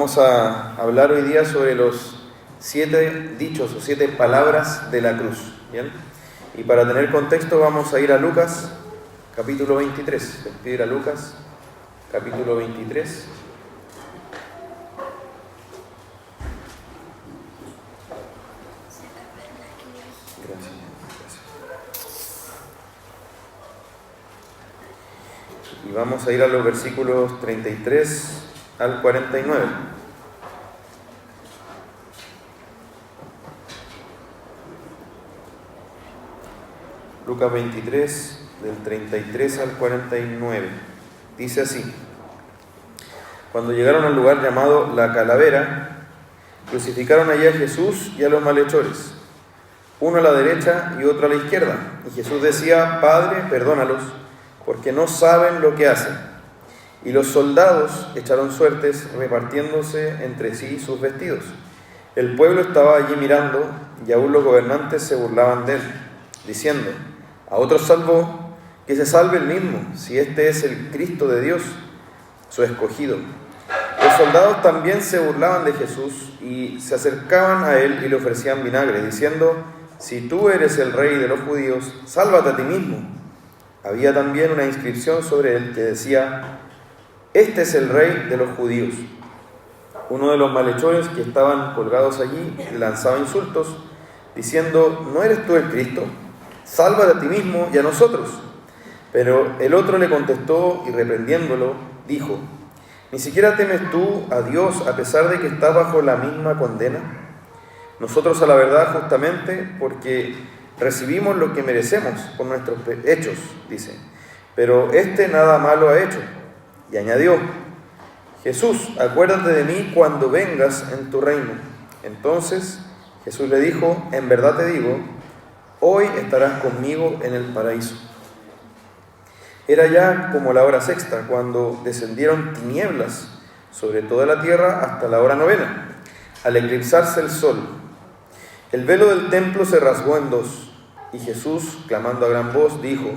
Vamos a hablar hoy día sobre los 7 dichos o 7 palabras de la cruz. ¿Bien? Y para tener contexto vamos a ir a Lucas, capítulo 23. Les pido ir a Lucas, capítulo 23. Gracias. Y vamos a ir a los versículos 33 al 49. Lucas 23, del 33 al 49. Dice así: Cuando llegaron al lugar llamado La Calavera, crucificaron allí a Jesús y a los malhechores, uno a la derecha y otro a la izquierda. Y Jesús decía: Padre, perdónalos, porque no saben lo que hacen. Y los soldados echaron suertes, repartiéndose entre sí sus vestidos. El pueblo estaba allí mirando, y aún los gobernantes se burlaban de él, diciendo: a otros salvó, que se salve él mismo, si este es el Cristo de Dios, su escogido. Los soldados también se burlaban de Jesús y se acercaban a él y le ofrecían vinagre, diciendo: si tú eres el rey de los judíos, sálvate a ti mismo. Había también una inscripción sobre él que decía: este es el rey de los judíos. Uno de los malhechores que estaban colgados allí lanzaba insultos, diciendo: ¿no eres tú el Cristo? Sálvate a ti mismo y a nosotros. Pero el otro le contestó y reprendiéndolo, dijo: ¿ni siquiera temes tú a Dios a pesar de que estás bajo la misma condena? Nosotros a la verdad justamente porque recibimos lo que merecemos por nuestros hechos, dice, pero este nada malo ha hecho. Y añadió: Jesús, acuérdate de mí cuando vengas en tu reino. Entonces Jesús le dijo: en verdad te digo, hoy estarás conmigo en el paraíso. Era ya como la hora sexta, cuando descendieron tinieblas sobre toda la tierra hasta la hora novena, al eclipsarse el sol. El velo del templo se rasgó en dos, y Jesús, clamando a gran voz, dijo: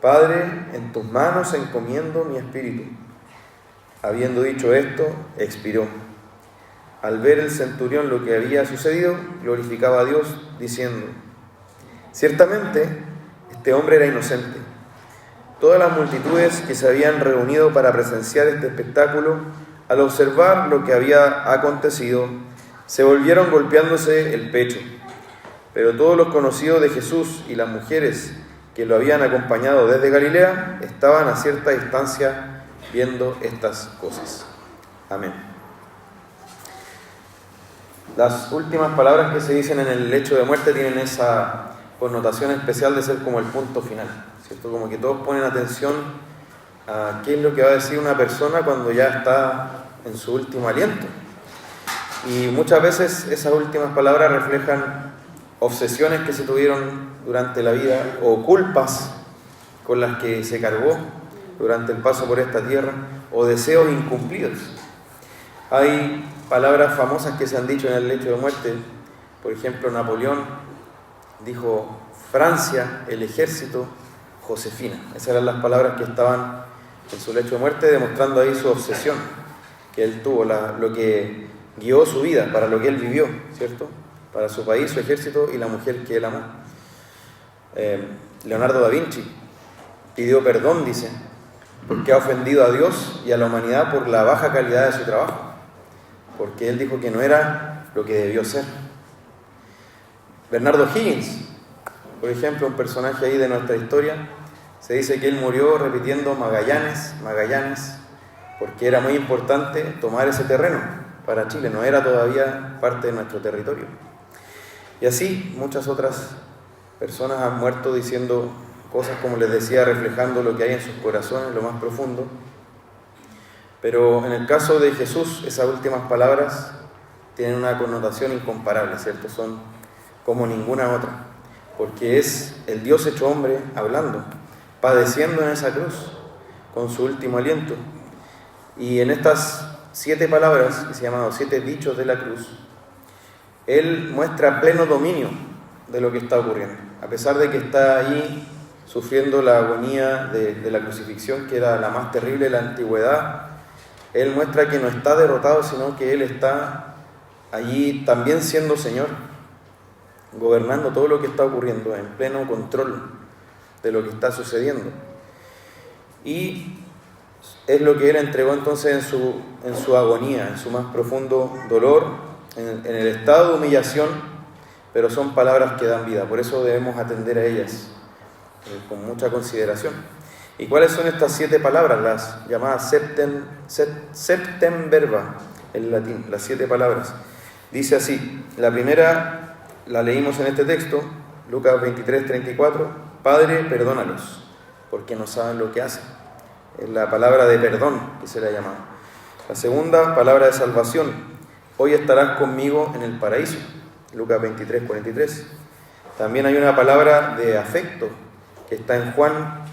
Padre, en tus manos encomiendo mi espíritu. Habiendo dicho esto, expiró. Al ver el centurión lo que había sucedido, glorificaba a Dios, diciendo: ciertamente, este hombre era inocente. Todas las multitudes que se habían reunido para presenciar este espectáculo, al observar lo que había acontecido, se volvieron golpeándose el pecho. Pero todos los conocidos de Jesús y las mujeres que lo habían acompañado desde Galilea estaban a cierta distancia viendo estas cosas. Amén. Las últimas palabras que se dicen en el lecho de muerte tienen esa connotación especial de ser como el punto final, ¿cierto? Como que todos ponen atención a qué es lo que va a decir una persona cuando ya está en su último aliento. Y muchas veces esas últimas palabras reflejan obsesiones que se tuvieron durante la vida o culpas con las que se cargó durante el paso por esta tierra o deseos incumplidos. Hay palabras famosas que se han dicho en el lecho de muerte. Por ejemplo, Napoleón dijo: Francia, el ejército, Josefina. Esas eran las palabras que estaban en su lecho de muerte, demostrando ahí su obsesión que él tuvo, lo que guió su vida, para lo que él vivió, ¿cierto? Para su país, su ejército y la mujer que él amó. Leonardo da Vinci pidió perdón, dice, porque ha ofendido a Dios y a la humanidad por la baja calidad de su trabajo, porque él dijo que no era lo que debió ser. Bernardo Higgins, por ejemplo, un personaje ahí de nuestra historia, se dice que él murió repitiendo Magallanes, Magallanes, porque era muy importante tomar ese terreno para Chile, no era todavía parte de nuestro territorio. Y así muchas otras personas han muerto diciendo cosas, como les decía, reflejando lo que hay en sus corazones, lo más profundo. Pero en el caso de Jesús, esas últimas palabras tienen una connotación incomparable, ¿cierto? Son como ninguna otra, porque es el Dios hecho hombre hablando, padeciendo en esa cruz, con su último aliento. Y en estas 7 palabras, que se llaman los 7 dichos de la cruz, Él muestra pleno dominio de lo que está ocurriendo, a pesar de que está allí sufriendo la agonía de la crucifixión, que era la más terrible de la antigüedad. Él muestra que no está derrotado, sino que Él está allí también siendo Señor, gobernando todo lo que está ocurriendo, en pleno control de lo que está sucediendo. Y es lo que Él entregó entonces en su agonía, en su más profundo dolor, en el estado de humillación, pero son palabras que dan vida. Por eso debemos atender a ellas con mucha consideración. ¿Y cuáles son estas 7 palabras? Las llamadas septem verba, en latín, las 7 palabras. Dice así, la primera la leímos en este texto, Lucas 23, 34, Padre, perdónalos, porque no saben lo que hacen. Es la palabra de perdón que se le ha llamado. La segunda, palabra de salvación, hoy estarás conmigo en el paraíso, Lucas 23, 43. También hay una palabra de afecto que está en Juan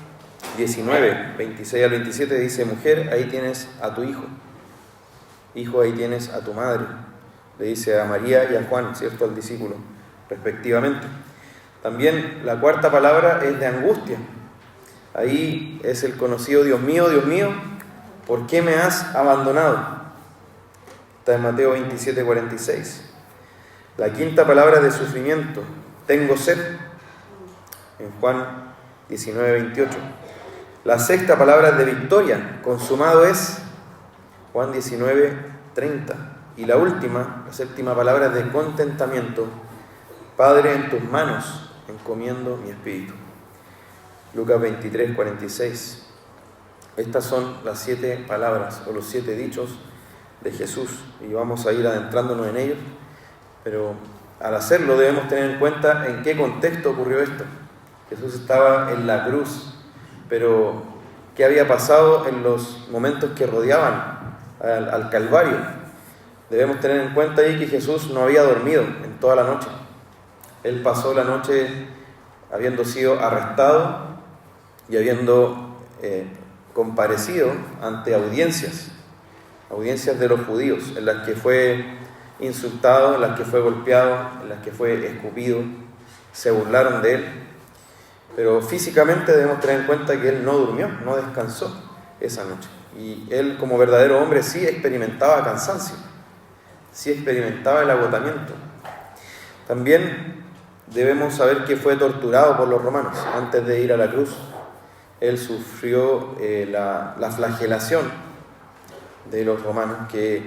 19, 26 al 27, dice, mujer, ahí tienes a tu hijo. Hijo, ahí tienes a tu madre. Le dice a María y a Juan, ¿cierto?, al discípulo, respectivamente. También la cuarta palabra es de angustia. Ahí es el conocido Dios mío, ¿por qué me has abandonado? Está en Mateo 27, 46. La quinta palabra es de sufrimiento, tengo sed, en Juan 19, 28. La sexta palabra es de victoria, consumado es, Juan 19, 30. Y la última, la séptima palabra es de contentamiento, Padre, en tus manos encomiendo mi espíritu. Lucas 23, 46. Estas son las 7 palabras o los 7 dichos de Jesús y vamos a ir adentrándonos en ellos, pero al hacerlo debemos tener en cuenta en qué contexto ocurrió esto. Jesús estaba en la cruz, pero ¿qué había pasado en los momentos que rodeaban al Calvario? Debemos tener en cuenta ahí que Jesús no había dormido en toda la noche. Él pasó la noche habiendo sido arrestado y habiendo comparecido ante audiencias de los judíos, en las que fue insultado, en las que fue golpeado, en las que fue escupido, se burlaron de él. Pero físicamente debemos tener en cuenta que él no durmió, no descansó esa noche. Y él, como verdadero hombre, sí experimentaba cansancio, sí experimentaba el agotamiento. También debemos saber que fue torturado por los romanos antes de ir a la cruz. Él sufrió la flagelación de los romanos, que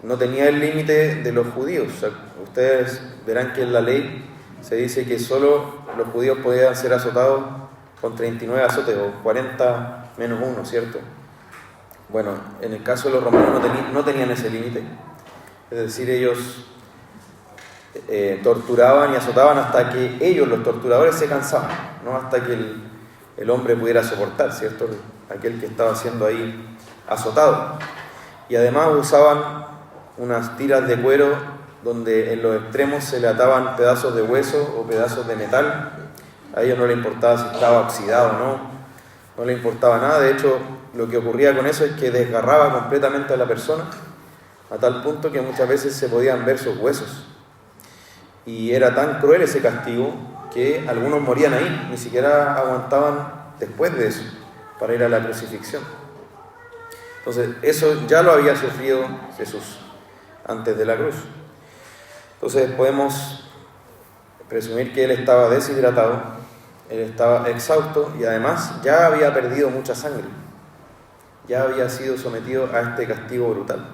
no tenía el límite de los judíos. O sea, ustedes verán que en la ley se dice que solo los judíos podían ser azotados con 39 azotes o 40 menos 1, ¿cierto? Bueno, en el caso de los romanos no tenían ese límite. Es decir, ellos torturaban y azotaban hasta que ellos, los torturadores, se cansaban, no hasta que el hombre pudiera soportar, ¿cierto? Aquel que estaba siendo ahí azotado. Y además usaban unas tiras de cuero donde en los extremos se le ataban pedazos de hueso o pedazos de metal. A ellos no les importaba si estaba oxidado o no les importaba nada. De hecho, lo que ocurría con eso es que desgarraba completamente a la persona, a tal punto que muchas veces se podían ver sus huesos. Y era tan cruel ese castigo que algunos morían ahí, ni siquiera aguantaban después de eso para ir a la crucifixión. Entonces, eso ya lo había sufrido Jesús antes de la cruz. Entonces, podemos presumir que él estaba deshidratado, él estaba exhausto y además ya había perdido mucha sangre, ya había sido sometido a este castigo brutal.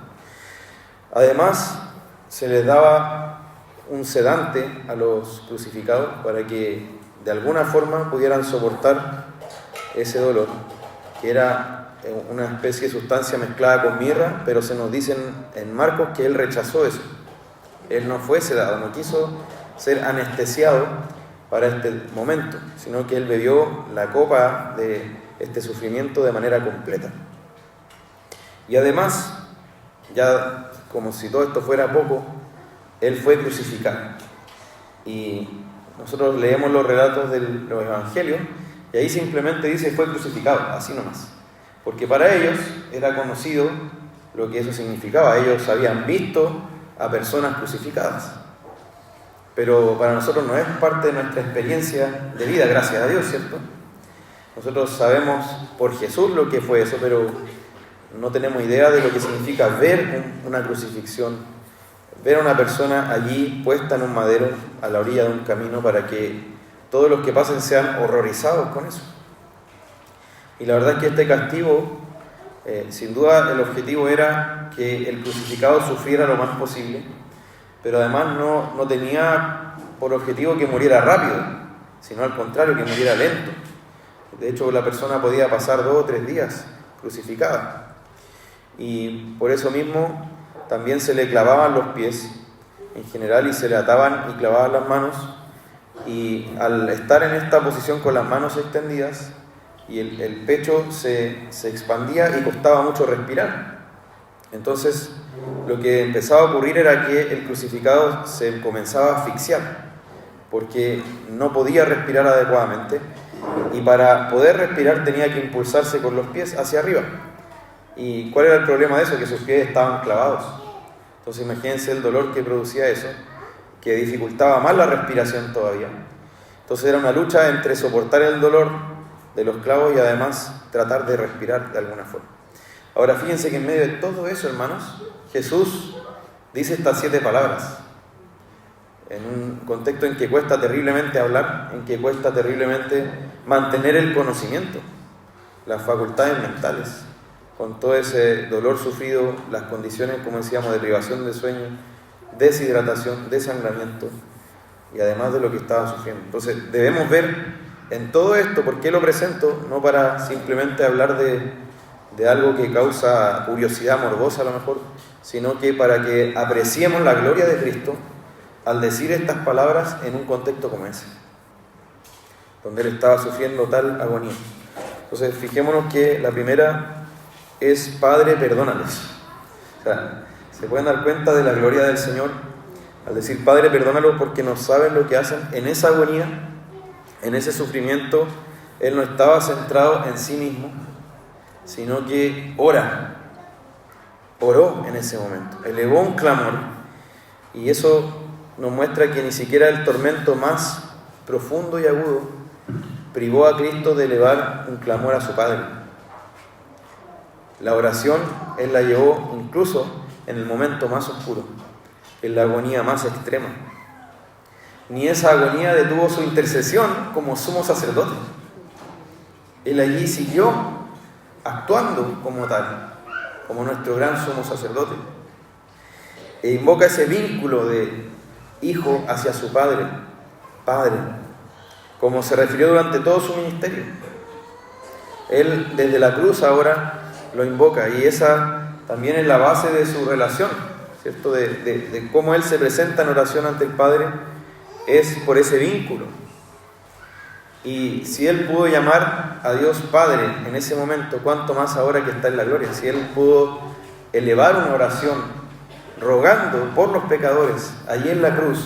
Además, se les daba un sedante a los crucificados para que de alguna forma pudieran soportar ese dolor, que era una especie de sustancia mezclada con mirra, pero se nos dice en Marcos que él rechazó eso. Él no fue sedado, no quiso ser anestesiado para este momento, sino que él bebió la copa de este sufrimiento de manera completa. Y además, ya como si todo esto fuera poco, él fue crucificado. Y nosotros leemos los relatos de los evangelios y ahí simplemente dice fue crucificado, así nomás. Porque para ellos era conocido lo que eso significaba. Ellos habían visto a personas crucificadas. Pero para nosotros no es parte de nuestra experiencia de vida, gracias a Dios, ¿cierto? Nosotros sabemos por Jesús lo que fue eso, pero no tenemos idea de lo que significa ver una crucifixión, ver a una persona allí puesta en un madero a la orilla de un camino para que todos los que pasen sean horrorizados con eso. Y la verdad es que este castigo, sin duda el objetivo era que el crucificado sufriera lo más posible, pero además no tenía por objetivo que muriera rápido, sino al contrario, que muriera lento. De hecho, la persona podía pasar 2 o 3 días crucificada. Y por eso mismo también se le clavaban los pies en general y se le ataban y clavaban las manos. Y al estar en esta posición con las manos extendidas, y el pecho se expandía y costaba mucho respirar. Entonces, lo que empezaba a ocurrir era que el crucificado se comenzaba a asfixiar, porque no podía respirar adecuadamente, y para poder respirar tenía que impulsarse con los pies hacia arriba. ¿Y cuál era el problema de eso? Que sus pies estaban clavados. Entonces imagínense el dolor que producía eso, que dificultaba más la respiración todavía. Entonces era una lucha entre soportar el dolor de los clavos y además tratar de respirar de alguna forma. Ahora fíjense que en medio de todo eso, hermanos, Jesús dice estas 7 palabras, en un contexto en que cuesta terriblemente hablar, en que cuesta terriblemente mantener el conocimiento, las facultades mentales, con todo ese dolor sufrido, las condiciones, como decíamos, de privación de sueño, deshidratación, desangramiento, y además de lo que estaba sufriendo. Entonces debemos ver en todo esto, ¿por qué lo presento? No para simplemente hablar de algo que causa curiosidad morbosa a lo mejor, sino que para que apreciemos la gloria de Cristo al decir estas palabras en un contexto como ese, donde Él estaba sufriendo tal agonía. Entonces fijémonos que la primera es: Padre, perdónales. O sea, se pueden dar cuenta de la gloria del Señor al decir: Padre, perdónalos, porque no saben lo que hacen. En esa agonía, en ese sufrimiento, Él no estaba centrado en sí mismo, sino que oró en ese momento, elevó un clamor, y eso nos muestra que ni siquiera el tormento más profundo y agudo privó a Cristo de elevar un clamor a su Padre. La oración Él la llevó incluso en el momento más oscuro, en la agonía más extrema. Ni esa agonía detuvo su intercesión como sumo sacerdote. Él allí siguió actuando como tal, como nuestro gran sumo sacerdote, e invoca ese vínculo de hijo hacia su Padre, como se refirió durante todo su ministerio. Él desde la cruz ahora lo invoca, y esa también es la base de su relación, ¿cierto? De cómo Él se presenta en oración ante el Padre, es por ese vínculo. Y si Él pudo llamar a Dios Padre en ese momento, ¿cuánto más ahora que está en la gloria? Si Él pudo elevar una oración rogando por los pecadores allí en la cruz,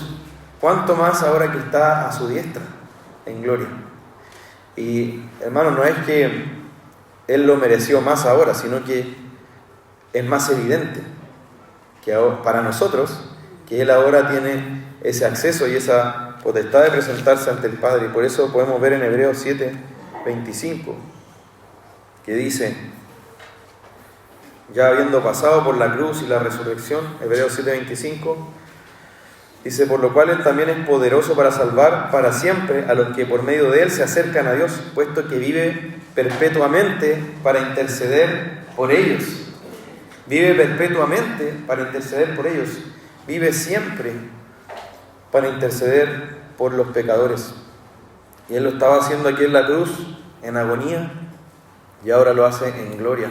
¿cuánto más ahora que está a su diestra en gloria? Y hermanos, no es que Él lo mereció más ahora, sino que es más evidente que ahora, para nosotros, que Él ahora tiene ese acceso y esa potestad de presentarse ante el Padre. Y por eso podemos ver en Hebreos 7:25, que dice, ya habiendo pasado por la cruz y la resurrección, Hebreos 7:25, dice: por lo cual Él también es poderoso para salvar para siempre a los que por medio de Él se acercan a Dios, puesto que vive perpetuamente para interceder por ellos. Vive perpetuamente para interceder por ellos. Vive siempre para interceder por los pecadores. Y Él lo estaba haciendo aquí en la cruz, en agonía, y ahora lo hace en gloria,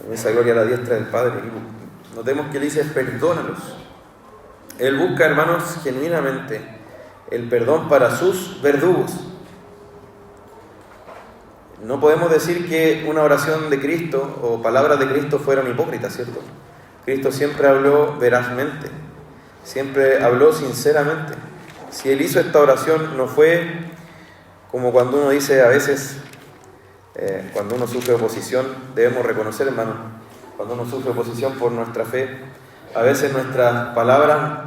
en esa gloria a la diestra del Padre. Y notemos que Él dice: perdónalos. Él busca, hermanos, genuinamente el perdón para sus verdugos. No podemos decir que una oración de Cristo o palabras de Cristo fueron hipócritas, ¿cierto? Cristo siempre habló verazmente, siempre habló sinceramente. Si Él hizo esta oración, no fue como cuando uno dice a veces, cuando uno sufre oposición, debemos reconocer, hermano, cuando uno sufre oposición por nuestra fe, a veces nuestras palabras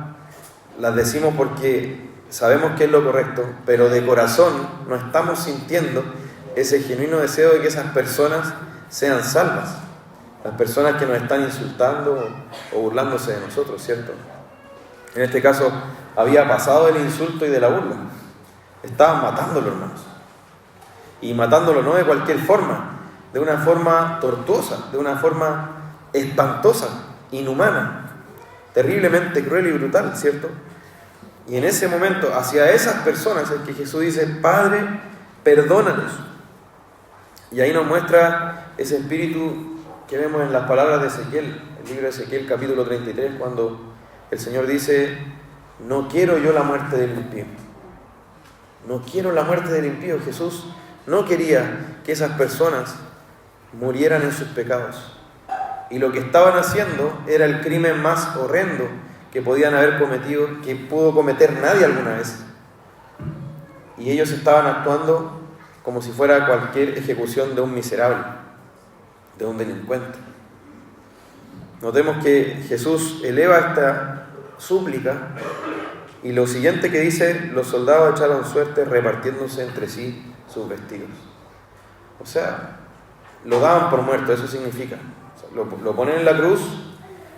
las decimos porque sabemos que es lo correcto, pero de corazón no estamos sintiendo ese genuino deseo de que esas personas sean salvas. las personas que nos están insultando o burlándose de nosotros, ¿cierto? En este caso había pasado del insulto y de la burla. Estaban matándolo, hermanos. Y matándolo no de cualquier forma, de una forma tortuosa, de una forma espantosa, inhumana, terriblemente cruel y brutal, ¿cierto? Y en ese momento, hacia esas personas es que Jesús dice: Padre, perdónalos. Y ahí nos muestra ese espíritu que vemos en las palabras de Ezequiel, el libro de Ezequiel capítulo 33, cuando el Señor dice: no quiero yo la muerte del impío. No quiero la muerte del impío. Jesús no quería que esas personas murieran en sus pecados. Y lo que estaban haciendo era el crimen más horrendo que podían haber cometido, que pudo cometer nadie alguna vez. Y ellos estaban actuando como si fuera cualquier ejecución de un miserable, de un delincuente. Notemos que Jesús eleva esta súplica y lo siguiente que dice: los soldados echaron suerte repartiéndose entre sí sus vestidos. O sea, lo daban por muerto, eso significa. Lo ponen en la cruz,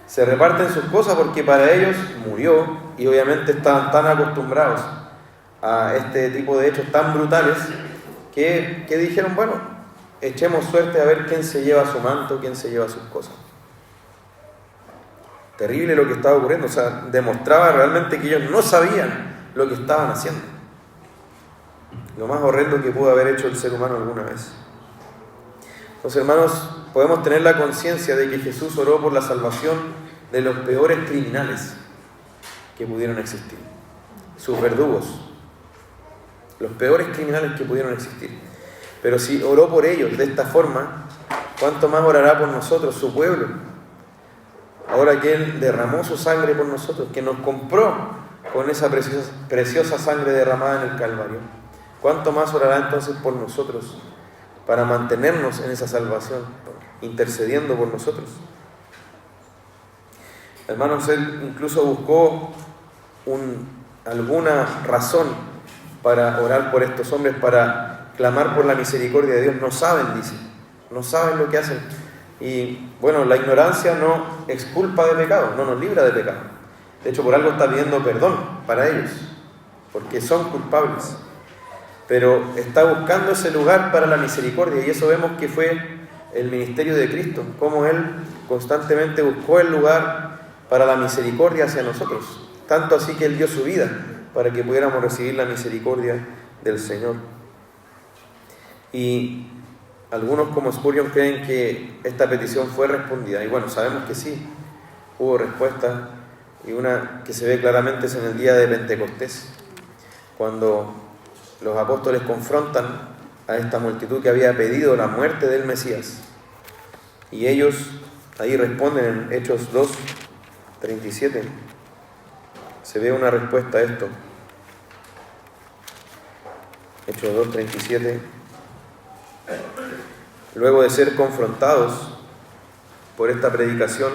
se reparten sus cosas porque para ellos murió, y obviamente estaban tan acostumbrados a este tipo de hechos tan brutales que dijeron: bueno, echemos suerte a ver quién se lleva su manto, quién se lleva sus cosas. Terrible lo que estaba ocurriendo, o sea, demostraba realmente que ellos no sabían lo que estaban haciendo. Lo más horrendo que pudo haber hecho el ser humano alguna vez. Entonces, hermanos, podemos tener la conciencia de que Jesús oró por la salvación de los peores criminales que pudieron existir, sus verdugos, los peores criminales que pudieron existir. Pero si oró por ellos de esta forma, ¿cuánto más orará por nosotros, su pueblo? Ahora que Él derramó su sangre por nosotros, que nos compró con esa preciosa sangre derramada en el Calvario, ¿cuánto más orará entonces por nosotros para mantenernos en esa salvación, intercediendo por nosotros? Hermanos, Él incluso buscó alguna razón para orar por estos hombres, para clamar por la misericordia de Dios. No saben, dice, no saben lo que hacen. Y bueno, la ignorancia no exculpa de pecado, no nos libra de pecado. De hecho, por algo está pidiendo perdón para ellos, porque son culpables. Pero está buscando ese lugar para la misericordia, y eso vemos que fue el ministerio de Cristo, cómo Él constantemente buscó el lugar para la misericordia hacia nosotros, tanto así que Él dio su vida para que pudiéramos recibir la misericordia del Señor. Y algunos, como Spurgeon, creen que esta petición fue respondida, y bueno, sabemos que sí, hubo respuesta, y una que se ve claramente es en el día de Pentecostés, cuando los apóstoles confrontan a esta multitud que había pedido la muerte del Mesías, y ellos ahí responden en Hechos 2:37. Se ve una respuesta a esto. Hechos 2:37. Luego de ser confrontados por esta predicación,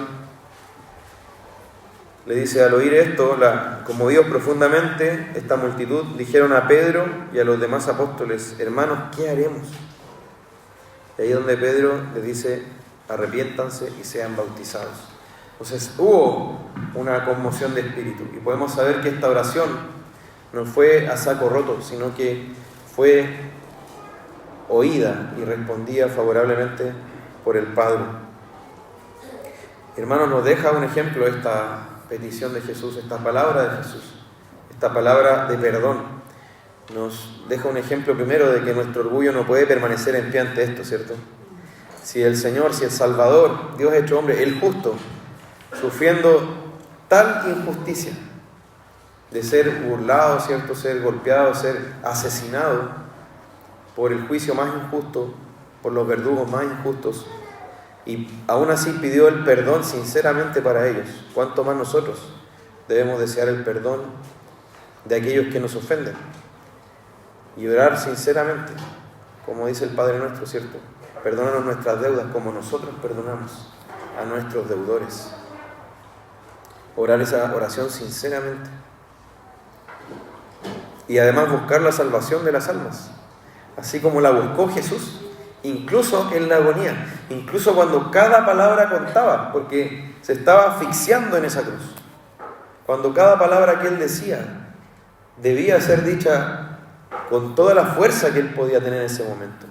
le dice: al oír esto, conmovidos profundamente, esta multitud dijeron a Pedro y a los demás apóstoles: hermanos, ¿qué haremos? Y ahí es donde Pedro les dice: arrepiéntanse y sean bautizados. Entonces hubo una conmoción de espíritu, y podemos saber que esta oración no fue a saco roto, sino que fue oída y respondida favorablemente por el Padre. Hermanos, nos deja un ejemplo esta petición de Jesús, esta palabra de Jesús, esta palabra de perdón. Nos deja un ejemplo primero de que nuestro orgullo no puede permanecer en pie ante esto, ¿cierto? Si el Señor, si el Salvador, Dios hecho hombre, el justo, sufriendo tal injusticia de ser burlado, ¿cierto?, ser golpeado, ser asesinado por el juicio más injusto, por los verdugos más injustos, y aún así pidió el perdón sinceramente para ellos, ¿cuánto más nosotros debemos desear el perdón de aquellos que nos ofenden y orar sinceramente, como dice el Padre nuestro, ¿cierto? Perdónanos nuestras deudas como nosotros perdonamos a nuestros deudores. Orar esa oración sinceramente. Y además buscar la salvación de las almas, así como la buscó Jesús incluso en la agonía, incluso cuando cada palabra contaba, porque se estaba asfixiando en esa cruz. Cuando cada palabra que él decía debía ser dicha con toda la fuerza que él podía tener en ese momento.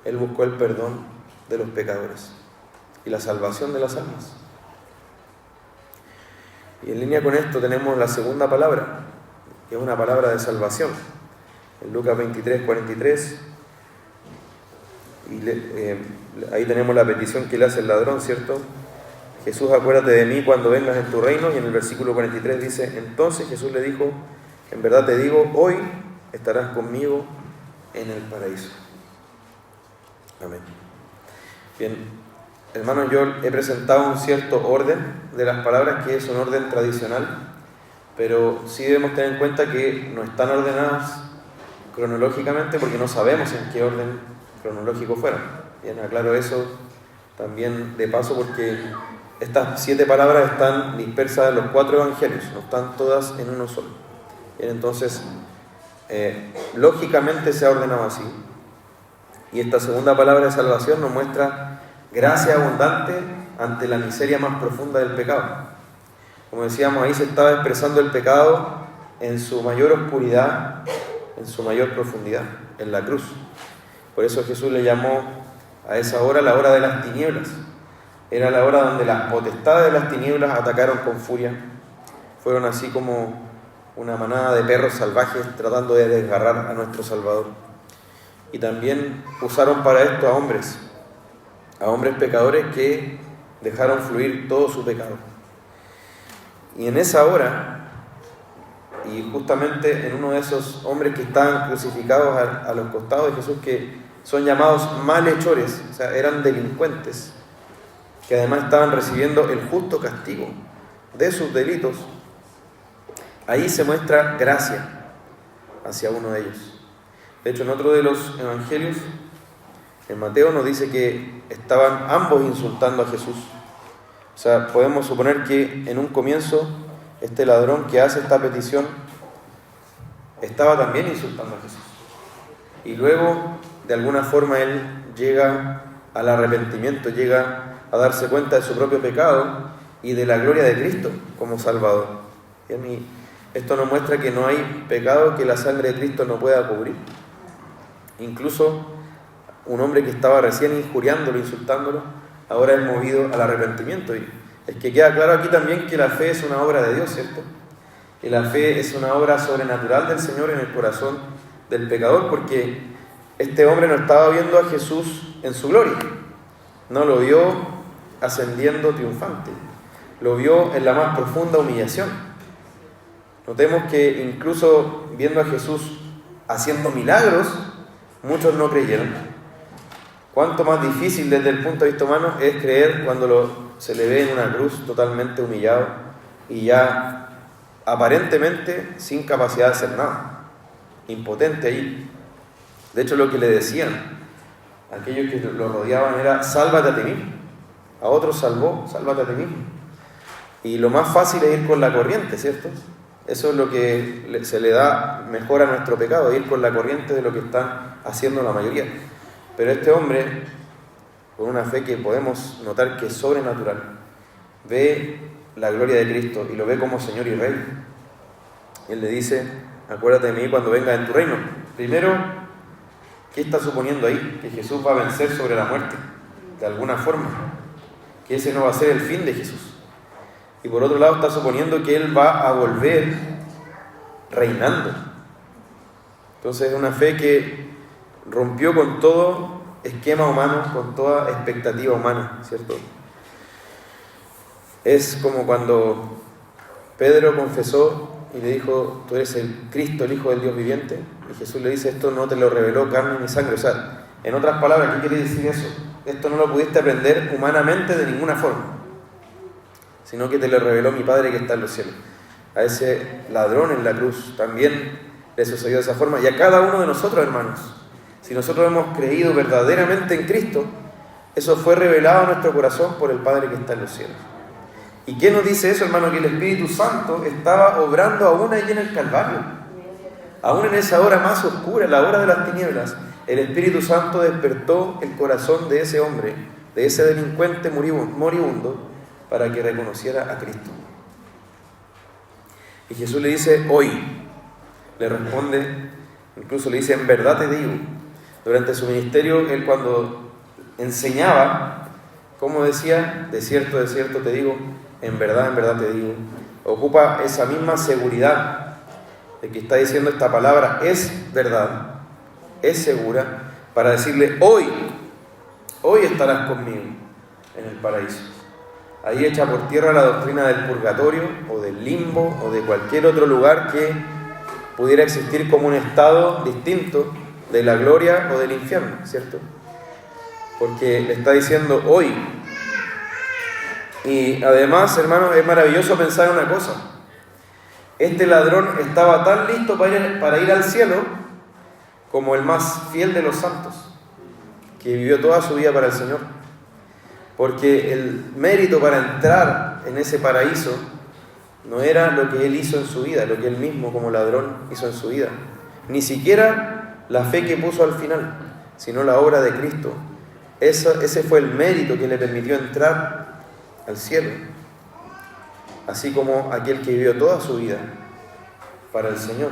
Él buscó el perdón de los pecadores y la salvación de las almas. Y en línea con esto tenemos la segunda palabra, que es una palabra de salvación. En Lucas 23, 43, ahí tenemos la petición que le hace el ladrón, ¿cierto? Jesús, acuérdate de mí cuando vengas en tu reino. Y en el versículo 43 dice, entonces Jesús le dijo, en verdad te digo, hoy estarás conmigo en el paraíso. Amén. Bien, hermanos, yo he presentado un cierto orden de las palabras que es un orden tradicional, pero sí debemos tener en cuenta que no están ordenadas cronológicamente porque no sabemos en qué orden cronológico fueron. Bien, aclaro eso también de paso porque estas 7 palabras están dispersas en los 4 evangelios, no están todas en uno solo. Bien, entonces, lógicamente se ha ordenado así. Y esta segunda palabra de salvación nos muestra gracia abundante ante la miseria más profunda del pecado. Como decíamos, ahí se estaba expresando el pecado en su mayor oscuridad, en su mayor profundidad, en la cruz. Por eso Jesús le llamó a esa hora la hora de las tinieblas. Era la hora donde las potestades de las tinieblas atacaron con furia. Fueron así como una manada de perros salvajes tratando de desgarrar a nuestro Salvador. Y también usaron para esto a hombres pecadores que dejaron fluir todo su pecado. Y en esa hora, y justamente en uno de esos hombres que estaban crucificados a los costados de Jesús, que son llamados malhechores, o sea, eran delincuentes, que además estaban recibiendo el justo castigo de sus delitos, ahí se muestra gracia hacia uno de ellos. De hecho, en otro de los evangelios, en Mateo nos dice que estaban ambos insultando a Jesús. O sea, podemos suponer que en un comienzo este ladrón que hace esta petición estaba también insultando a Jesús. Y luego, de alguna forma, él llega al arrepentimiento, llega a darse cuenta de su propio pecado y de la gloria de Cristo como Salvador. Y esto nos muestra que no hay pecado que la sangre de Cristo no pueda cubrir. Incluso un hombre que estaba recién injuriándolo, insultándolo, ahora es movido al arrepentimiento. Y es que queda claro aquí también que la fe es una obra de Dios, ¿cierto? Y la fe es una obra sobrenatural del Señor en el corazón del pecador, porque este hombre no estaba viendo a Jesús en su gloria, no lo vio ascendiendo triunfante, lo vio en la más profunda humillación. Notemos que incluso viendo a Jesús haciendo milagros, muchos no creyeron. Cuánto más difícil desde el punto de vista humano es creer cuando se le ve en una cruz totalmente humillado y ya aparentemente sin capacidad de hacer nada, impotente ahí. De hecho, lo que le decían aquellos que lo rodeaban era: sálvate a ti mismo. A otros salvó, sálvate a ti mismo. Y lo más fácil es ir con la corriente, ¿cierto? Eso es lo que se le da mejor a nuestro pecado, ir con la corriente de lo que están haciendo la mayoría. Pero este hombre, con una fe que podemos notar que es sobrenatural, ve la gloria de Cristo y lo ve como Señor y Rey. Él le dice: acuérdate de mí cuando vengas en tu reino. Primero, ¿qué está suponiendo ahí? Que Jesús va a vencer sobre la muerte, de alguna forma. Que ese no va a ser el fin de Jesús. Y por otro lado está suponiendo que Él va a volver reinando. Entonces es una fe que rompió con todo esquema humano, con toda expectativa humana, ¿cierto? Es como cuando Pedro confesó y le dijo: tú eres el Cristo, el Hijo del Dios viviente. Y Jesús le dice: esto no te lo reveló carne ni sangre. O sea, en otras palabras, ¿qué quiere decir eso? Esto no lo pudiste aprender humanamente de ninguna forma, sino que te lo reveló mi Padre que está en los cielos. A ese ladrón en la cruz también le sucedió de esa forma. Y a cada uno de nosotros, hermanos, si nosotros hemos creído verdaderamente en Cristo, eso fue revelado a nuestro corazón por el Padre que está en los cielos. ¿Y qué nos dice eso, hermano? Que el Espíritu Santo estaba obrando aún allí en el Calvario. Aún en esa hora más oscura, la hora de las tinieblas, el Espíritu Santo despertó el corazón de ese hombre, de ese delincuente moribundo, para que reconociera a Cristo. Y Jesús le dice, hoy, le responde, incluso le dice, en verdad te digo. Durante su ministerio, él cuando enseñaba, como decía, de cierto te digo, en verdad te digo, ocupa esa misma seguridad de que está diciendo esta palabra es verdad, es segura, para decirle hoy estarás conmigo en el paraíso. Ahí echa por tierra la doctrina del purgatorio o del limbo o de cualquier otro lugar que pudiera existir como un estado distinto de la gloria o del infierno, ¿cierto? Porque le está diciendo hoy. Y además, hermanos, es maravilloso pensar una cosa. Este ladrón estaba tan listo para ir al cielo como el más fiel de los santos, que vivió toda su vida para el Señor. Porque el mérito para entrar en ese paraíso no era lo que él hizo en su vida, lo que él mismo como ladrón hizo en su vida. Ni siquiera la fe que puso al final, sino la obra de Cristo. Ese fue el mérito que le permitió entrar al cielo. Así como aquel que vivió toda su vida para el Señor.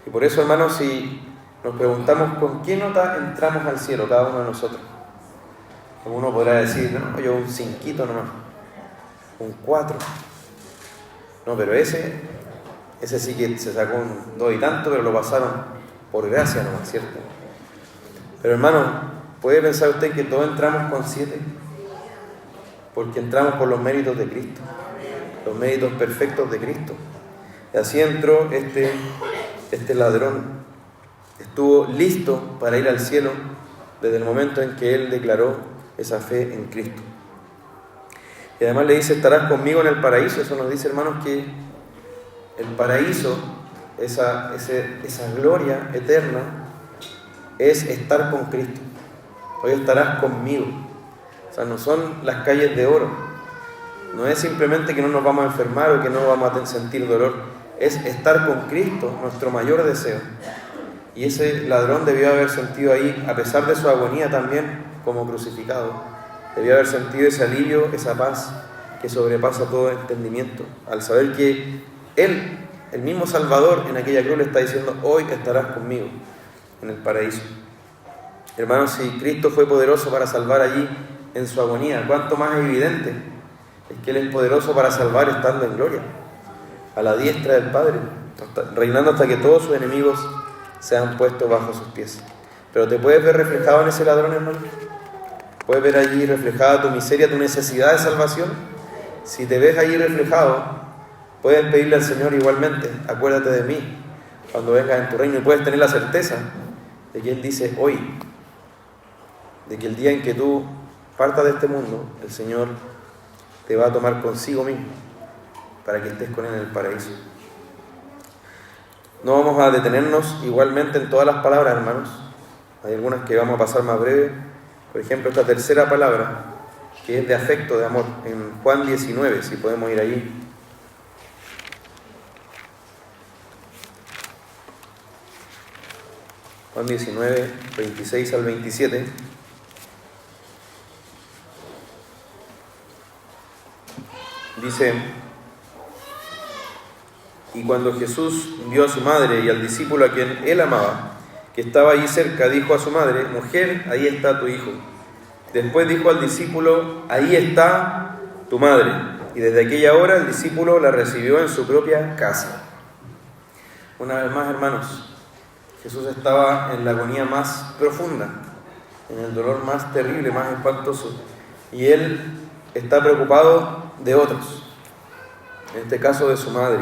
Y por eso, hermanos, si nos preguntamos con qué nota entramos al cielo cada uno de nosotros, uno podrá decir, no, yo un 5 nomás, un 4. No, pero ese sí que se sacó un 2 y tanto, pero lo pasaron por gracia nomás, ¿cierto? Pero hermano, ¿puede pensar usted que todos entramos con 7? Porque entramos por los méritos de Cristo, los méritos perfectos de Cristo. Y así entró este ladrón. Estuvo listo para ir al cielo desde el momento en que él declaró esa fe en Cristo. Y además le dice, estarás conmigo en el paraíso. Eso nos dice, hermanos, que el paraíso, esa gloria eterna, es estar con Cristo. Hoy estarás conmigo. O sea, no son las calles de oro. No es simplemente que no nos vamos a enfermar o que no vamos a sentir dolor. Es estar con Cristo, nuestro mayor deseo. Y ese ladrón debió haber sentido ahí, a pesar de su agonía también, como crucificado, debió haber sentido ese alivio, esa paz que sobrepasa todo entendimiento, al saber que Él, el mismo Salvador, en aquella cruz le está diciendo, hoy estarás conmigo en el paraíso. Hermanos, si Cristo fue poderoso para salvar allí en su agonía, ¿cuánto más evidente es que Él es poderoso para salvar estando en gloria, a la diestra del Padre, reinando hasta que todos sus enemigos sean puestos bajo sus pies? Pero ¿te puedes ver reflejado en ese ladrón, hermano? ¿Puedes ver allí reflejada tu miseria, tu necesidad de salvación? Si te ves allí reflejado, puedes pedirle al Señor igualmente, acuérdate de mí cuando vengas en tu reino, y puedes tener la certeza de que Él dice hoy, de que el día en que tú partas de este mundo, el Señor te va a tomar consigo mismo para que estés con Él en el paraíso. No vamos a detenernos igualmente en todas las palabras, hermanos. Hay algunas que vamos a pasar más breve. Por ejemplo, esta tercera palabra, que es de afecto, de amor, en Juan 19, si podemos ir ahí. Juan 19, 26 al 27. Dice: y cuando Jesús vio a su madre y al discípulo a quien él amaba, que estaba allí cerca, dijo a su madre: mujer, ahí está tu hijo. Después dijo al discípulo: ahí está tu madre. Y desde aquella hora el discípulo la recibió en su propia casa. Una vez más, hermanos, Jesús estaba en la agonía más profunda, en el dolor más terrible, más espantoso, y Él está preocupado de otros, en este caso de su madre.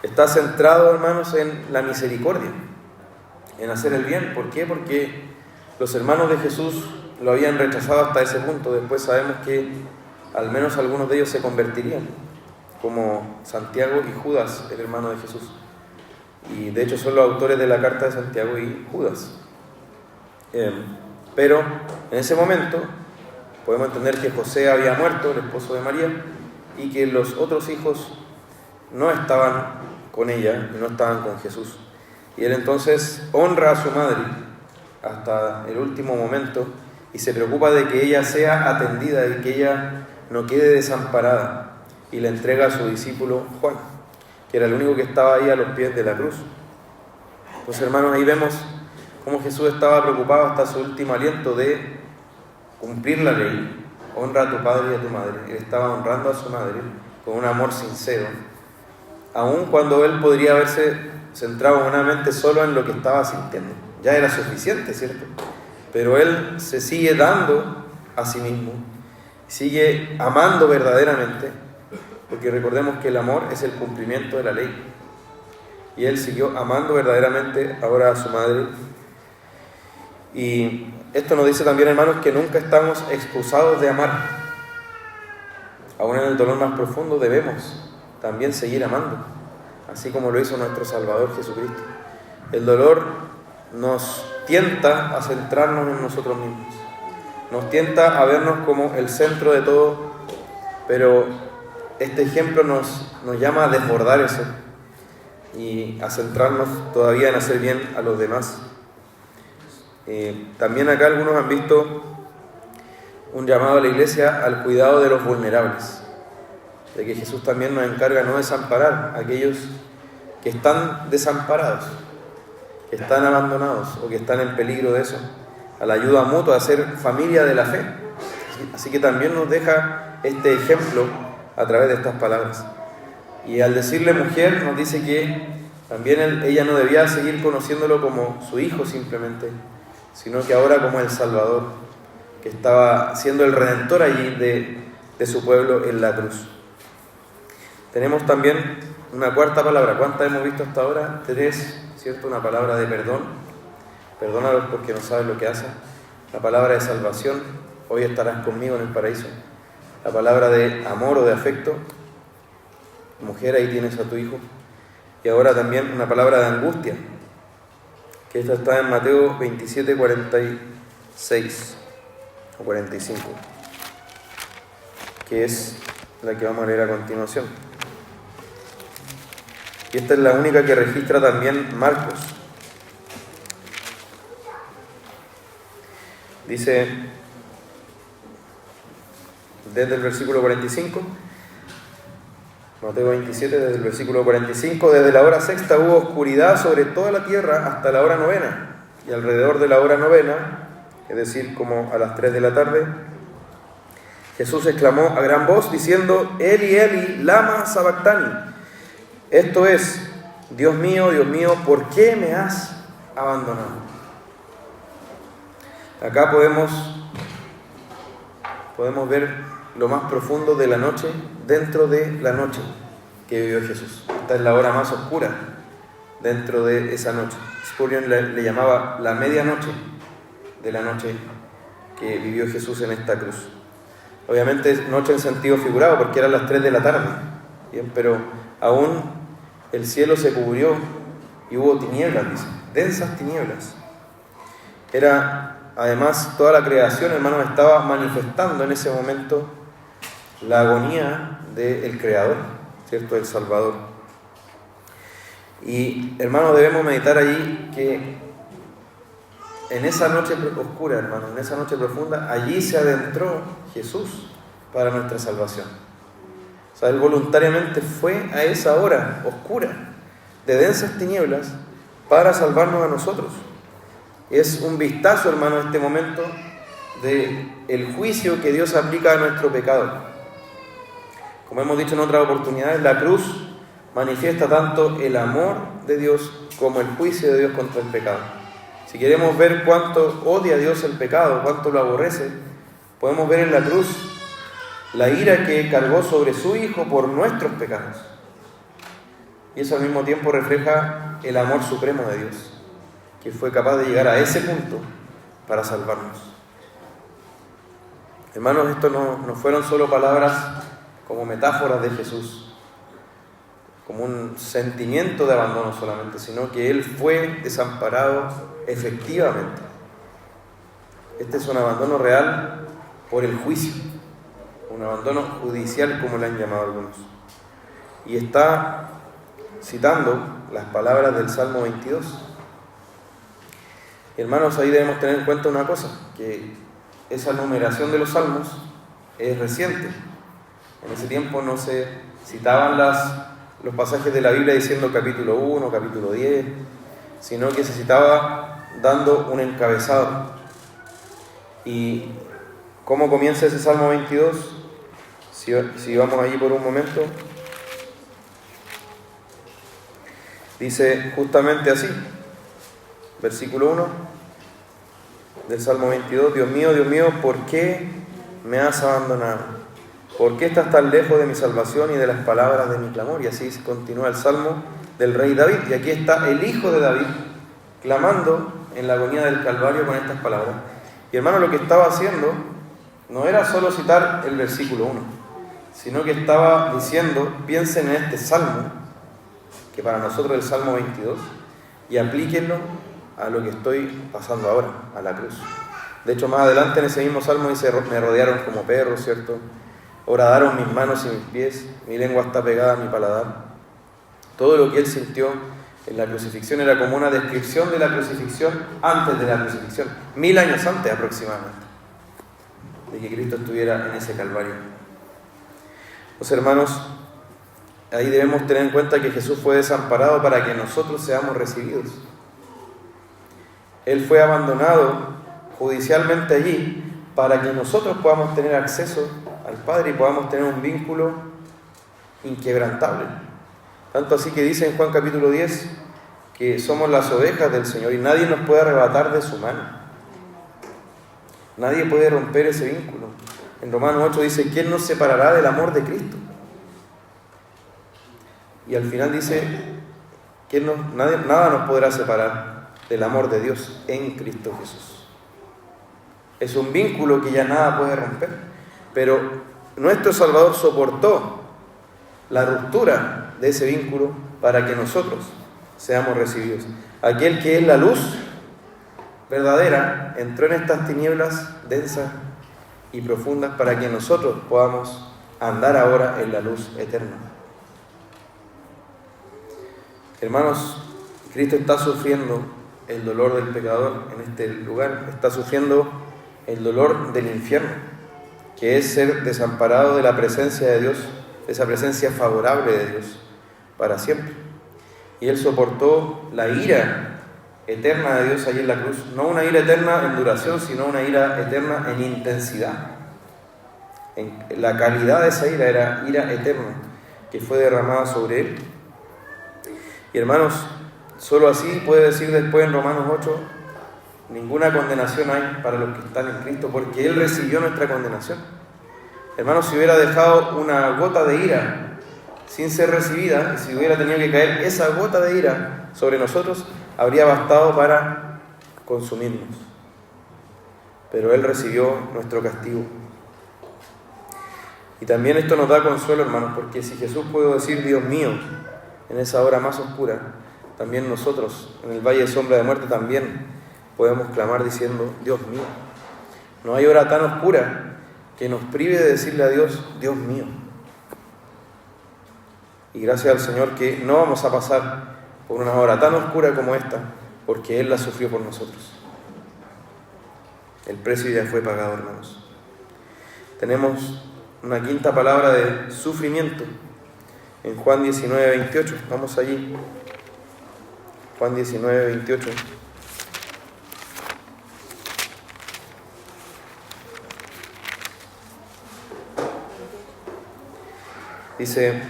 Está centrado, hermanos, en la misericordia, en hacer el bien. ¿Por qué? Porque los hermanos de Jesús lo habían rechazado hasta ese punto. Después sabemos que al menos algunos de ellos se convertirían, como Santiago y Judas, el hermano de Jesús. Y de hecho son los autores de la carta de Santiago y Judas. Pero en ese momento podemos entender que José había muerto, el esposo de María, y que los otros hijos no estaban con ella y no estaban con Jesús. Y él entonces honra a su madre hasta el último momento y se preocupa de que ella sea atendida y que ella no quede desamparada, y le entrega a su discípulo Juan, que era el único que estaba ahí a los pies de la cruz. Entonces, hermanos, ahí vemos cómo Jesús estaba preocupado hasta su último aliento de cumplir la ley. Honra a tu padre y a tu madre. Él estaba honrando a su madre con un amor sincero, aun cuando él podría haberse centrado humanamente solo en lo que estaba sintiendo. Ya era suficiente, ¿cierto? Pero él se sigue dando a sí mismo, sigue amando verdaderamente, porque recordemos que el amor es el cumplimiento de la ley. Y él siguió amando verdaderamente ahora a su madre. Y esto nos dice también, hermanos, que nunca estamos excusados de amar. Aún en el dolor más profundo debemos también seguir amando, así como lo hizo nuestro Salvador Jesucristo. El dolor nos tienta a centrarnos en nosotros mismos, nos tienta a vernos como el centro de todo, pero este ejemplo nos llama a desbordar eso y a centrarnos todavía en hacer bien a los demás. También acá algunos han visto un llamado a la iglesia al cuidado de los vulnerables, de que Jesús también nos encarga no desamparar a aquellos que están desamparados, que están abandonados o que están en peligro de eso, a la ayuda mutua, a ser familia de la fe. Así que también nos deja este ejemplo a través de estas palabras. Y al decirle mujer, nos dice que también ella no debía seguir conociéndolo como su hijo simplemente, sino que ahora como el Salvador, que estaba siendo el Redentor allí de su pueblo en la cruz. Tenemos también una cuarta palabra. ¿Cuántas hemos visto hasta ahora? 3, ¿cierto? Una palabra de perdón. Perdónalos porque no saben lo que hacen. La palabra de salvación. Hoy estarás conmigo en el paraíso. La palabra de amor o de afecto. Mujer, ahí tienes a tu hijo. Y ahora también una palabra de angustia, que esta está en Mateo 27, 46 o 45, que es la que vamos a leer a continuación. Y esta es la única que registra también Marcos. Dice, desde el versículo 45, Mateo 27, desde el versículo 45, desde la hora sexta hubo oscuridad sobre toda la tierra hasta la hora novena, y alrededor de la hora novena, es decir, como a las 3 de la tarde, Jesús exclamó a gran voz diciendo, Eli, Eli, lama sabactani. Esto es, Dios mío, ¿por qué me has abandonado? Acá podemos ver lo más profundo de la noche dentro de la noche que vivió Jesús. Esta es la hora más oscura dentro de esa noche. Spurgeon le llamaba la medianoche de la noche que vivió Jesús en esta cruz. Obviamente es noche en sentido figurado porque eran las 3 de la tarde, ¿bien? Pero aún el cielo se cubrió y hubo tinieblas, dice, densas tinieblas. Además, toda la creación, hermanos, estaba manifestando en ese momento la agonía del Creador, ¿cierto? El Salvador. Y, hermanos, debemos meditar allí que en esa noche oscura, hermanos, en esa noche profunda, allí se adentró Jesús para nuestra salvación. O sea, Él voluntariamente fue a esa hora oscura, de densas tinieblas, para salvarnos a nosotros. Es un vistazo, hermano, en este momento del juicio que Dios aplica a nuestro pecado. Como hemos dicho en otras oportunidades, la cruz manifiesta tanto el amor de Dios como el juicio de Dios contra el pecado. Si queremos ver cuánto odia Dios el pecado, cuánto lo aborrece, podemos ver en la cruz la ira que cargó sobre su Hijo por nuestros pecados. Y eso al mismo tiempo refleja el amor supremo de Dios, que fue capaz de llegar a ese punto para salvarnos. Hermanos, esto no fueron solo palabras como metáforas de Jesús, como un sentimiento de abandono solamente, sino que Él fue desamparado efectivamente. Este es un abandono real por el juicio, un abandono judicial como le han llamado algunos. Y está citando las palabras del Salmo 22. Y hermanos, ahí debemos tener en cuenta una cosa, que esa numeración de los salmos es reciente. En ese tiempo no se citaban los pasajes de la Biblia diciendo capítulo 1, capítulo 10, sino que se citaba dando un encabezado. ¿Y cómo comienza ese Salmo 22? Si vamos allí por un momento, dice justamente así, versículo 1 del Salmo 22, Dios mío, ¿por qué me has abandonado? ¿Por qué estás tan lejos de mi salvación y de las palabras de mi clamor? Y así continúa el Salmo del rey David. Y aquí está el hijo de David clamando en la agonía del Calvario con estas palabras. Y hermano, lo que estaba haciendo no era solo citar el versículo 1, sino que estaba diciendo, piensen en este Salmo, que para nosotros es el Salmo 22, y aplíquenlo a lo que estoy pasando ahora, a la cruz. De hecho, más adelante en ese mismo Salmo dice, me rodearon como perros, ¿cierto? Horadaron mis manos y mis pies, mi lengua está pegada a mi paladar. Todo lo que él sintió en la crucifixión era como una descripción de la crucifixión antes de la crucifixión, 1000 años antes aproximadamente, de que Cristo estuviera en ese Calvario. Los hermanos, ahí debemos tener en cuenta que Jesús fue desamparado para que nosotros seamos recibidos. Él fue abandonado judicialmente allí para que nosotros podamos tener acceso al Padre y podamos tener un vínculo inquebrantable. Tanto así que dice en Juan capítulo 10 que somos las ovejas del Señor y nadie nos puede arrebatar de su mano. Nadie puede romper ese vínculo. En Romanos 8 dice, ¿quién nos separará del amor de Cristo? Y al final dice, nada nos podrá separar del amor de Dios en Cristo Jesús. Es un vínculo que ya nada puede romper. Pero nuestro Salvador soportó la ruptura de ese vínculo para que nosotros seamos recibidos. Aquel que es la luz verdadera entró en estas tinieblas densas y profundas para que nosotros podamos andar ahora en la luz eterna. Hermanos, Cristo está sufriendo el dolor del pecador en este lugar, está sufriendo el dolor del infierno, que es ser desamparado de la presencia de Dios, de esa presencia favorable de Dios para siempre. Y Él soportó la ira eterna de Dios allí en la cruz, no una ira eterna en duración, sino una ira eterna en intensidad. La calidad de esa ira era ira eterna, que fue derramada sobre Él. Y hermanos, solo así puede decir después en Romanos 8, ninguna condenación hay para los que están en Cristo, porque Él recibió nuestra condenación. Hermanos, si hubiera dejado una gota de ira sin ser recibida, y si hubiera tenido que caer esa gota de ira sobre nosotros, habría bastado para consumirnos. Pero Él recibió nuestro castigo. Y también esto nos da consuelo, hermanos, porque si Jesús pudo decir, Dios mío, en esa hora más oscura, también nosotros, en el valle de sombra de muerte, también podemos clamar diciendo, Dios mío. No hay hora tan oscura que nos prive de decirle a Dios, Dios mío. Y gracias al Señor que no vamos a pasar por una hora tan oscura como esta, porque Él la sufrió por nosotros. El precio ya fue pagado, hermanos. Tenemos una quinta palabra de sufrimiento en Juan 19, 28. Vamos allí. Juan 19, 28. Dice,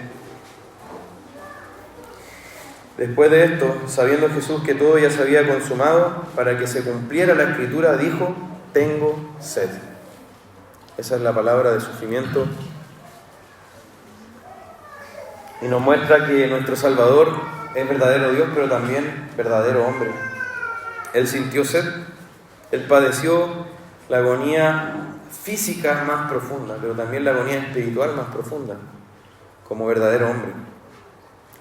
después de esto, sabiendo Jesús que todo ya se había consumado, para que se cumpliera la Escritura, dijo, tengo sed. Esa es la palabra de sufrimiento. Y nos muestra que nuestro Salvador es verdadero Dios, pero también verdadero hombre. Él sintió sed, Él padeció la agonía física más profunda, pero también la agonía espiritual más profunda, como verdadero hombre.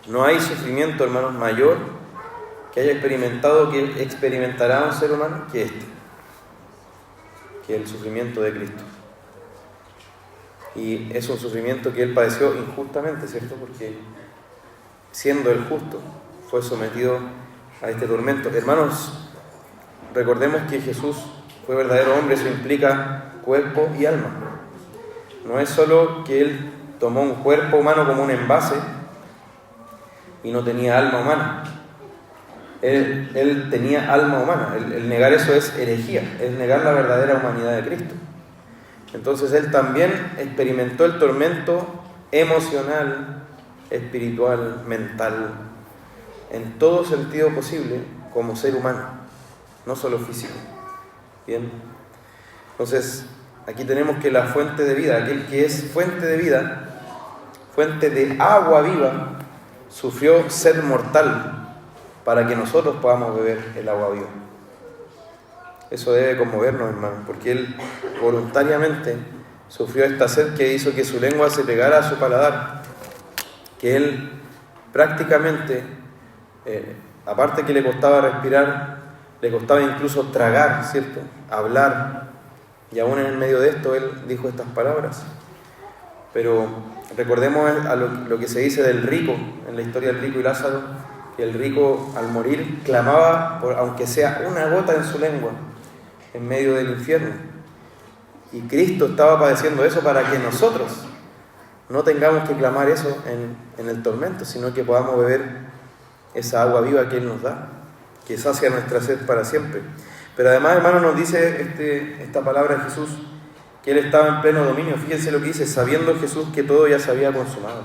No hay sufrimiento, hermanos, mayor que haya experimentado, que experimentará un ser humano, que el sufrimiento de Cristo. Y es un sufrimiento que Él padeció injustamente, ¿cierto? Porque siendo el justo, fue sometido a este tormento. Hermanos, recordemos que Jesús fue verdadero hombre, eso implica cuerpo y alma. No es solo que Él tomó un cuerpo humano como un envase y no tenía alma humana. Él tenía alma humana. El negar eso es herejía, es negar la verdadera humanidad de Cristo. Entonces Él también experimentó el tormento emocional, espiritual, mental, en todo sentido posible como ser humano, no solo físico. Bien, entonces aquí tenemos que la fuente de vida, aquel que es fuente de vida, fuente de agua viva, sufrió sed mortal para que nosotros podamos beber el agua viva. Eso debe conmovernos, hermanos, porque Él voluntariamente sufrió esta sed que hizo que su lengua se pegara a su paladar, que Él prácticamente, aparte que le costaba respirar, le costaba incluso tragar, ¿cierto? Hablar, y aún en el medio de esto Él dijo estas palabras. Pero recordemos a lo que se dice del rico, en la historia del rico y Lázaro, que el rico al morir clamaba, aunque sea una gota en su lengua, en medio del infierno. Y Cristo estaba padeciendo eso para que nosotros no tengamos que clamar eso en el tormento, sino que podamos beber esa agua viva que Él nos da, que sacia nuestra sed para siempre. Pero además, hermano, nos dice esta palabra de Jesús, que Él estaba en pleno dominio. Fíjense lo que dice, sabiendo Jesús que todo ya se había consumado.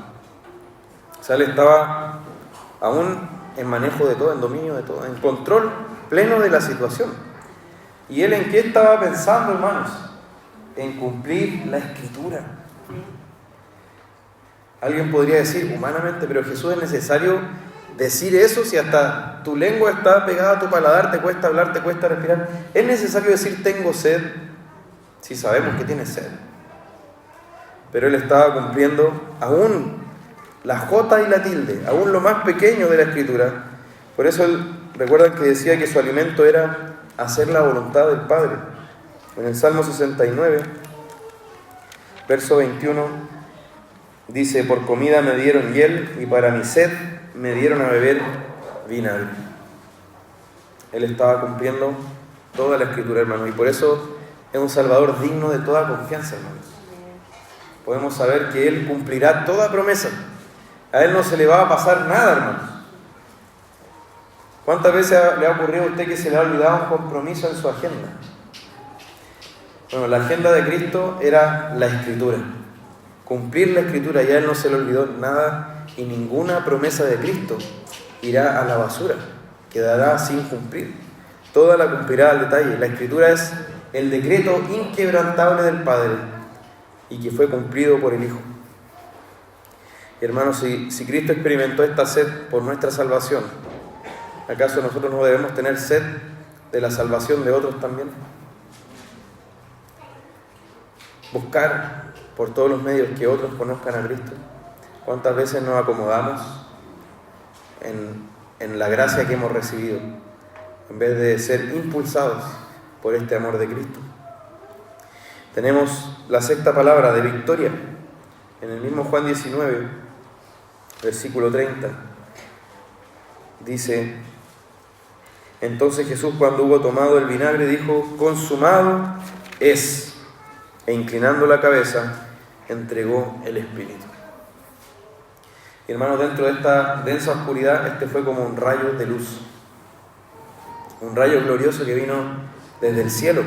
O sea, Él estaba aún en manejo de todo, en dominio de todo, en control pleno de la situación. ¿Y Él en qué estaba pensando, hermanos? En cumplir la Escritura. Alguien podría decir humanamente, pero Jesús, ¿es necesario decir eso si hasta tu lengua está pegada a tu paladar, te cuesta hablar, te cuesta respirar? ¿Es necesario decir tengo sed si sabemos que tienes sed? Pero Él estaba cumpliendo aún la jota y la tilde, aún lo más pequeño de la Escritura. Por eso recuerdan que decía que su alimento era hacer la voluntad del Padre. En el Salmo 69, verso 21, dice: por comida me dieron hiel y para mi sed me dieron a beber vinagre. Él estaba cumpliendo toda la Escritura, hermano, y por eso es un Salvador digno de toda confianza, hermanos. Podemos saber que Él cumplirá toda promesa. A Él no se le va a pasar nada, hermanos. ¿Cuántas veces le ha ocurrido a usted que se le ha olvidado un compromiso en su agenda? Bueno, la agenda de Cristo era la Escritura. Cumplir la Escritura, y a Él no se le olvidó nada, y ninguna promesa de Cristo irá a la basura, quedará sin cumplir. Toda la cumplirá al detalle. La Escritura es el decreto inquebrantable del Padre y que fue cumplido por el Hijo. Y hermanos, si Cristo experimentó esta sed por nuestra salvación, ¿acaso nosotros no debemos tener sed de la salvación de otros también? Buscar por todos los medios que otros conozcan a Cristo. ¿Cuántas veces nos acomodamos en la gracia que hemos recibido, en vez de ser impulsados por este amor de Cristo? Tenemos la sexta palabra de victoria en el mismo Juan 19, versículo 30. Dice: entonces Jesús, cuando hubo tomado el vinagre, dijo: consumado es. E inclinando la cabeza, entregó el Espíritu. Y hermanos, dentro de esta densa oscuridad, este fue como un rayo de luz. Un rayo glorioso que vino desde el cielo.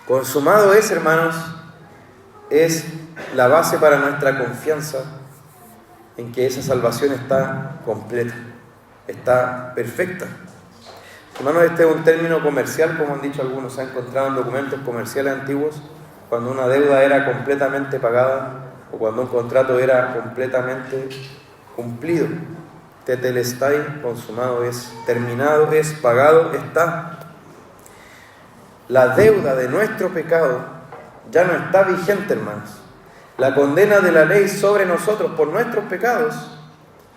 Consumado es, hermanos, es la base para nuestra confianza en que esa salvación está completa, está perfecta. Hermanos, este es un término comercial, como han dicho algunos, se ha encontrado en documentos comerciales antiguos, cuando una deuda era completamente pagada o cuando un contrato era completamente cumplido. Tetelestai, consumado es, terminado es, pagado está. La deuda de nuestro pecado ya no está vigente, hermanos. La condena de la ley sobre nosotros por nuestros pecados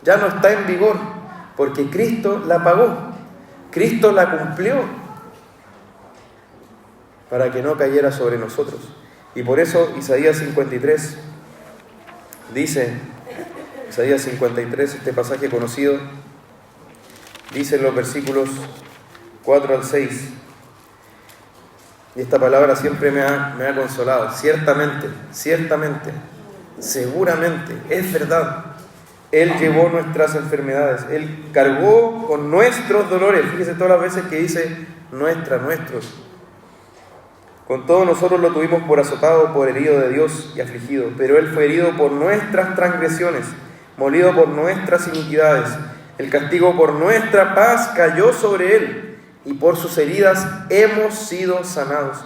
ya no está en vigor, porque Cristo la pagó, Cristo la cumplió para que no cayera sobre nosotros. Y por eso Isaías 53 dice: Isaías 53, este pasaje conocido, dice en los versículos 4 al 6, y esta palabra siempre me ha consolado. Ciertamente, seguramente, es verdad. Él llevó nuestras enfermedades, Él cargó con nuestros dolores. Fíjese todas las veces que dice nuestros. Con todo nosotros lo tuvimos por azotado, por herido de Dios y afligido. Pero Él fue herido por nuestras transgresiones, molido por nuestras iniquidades. El castigo por nuestra paz cayó sobre Él, y por sus heridas hemos sido sanados.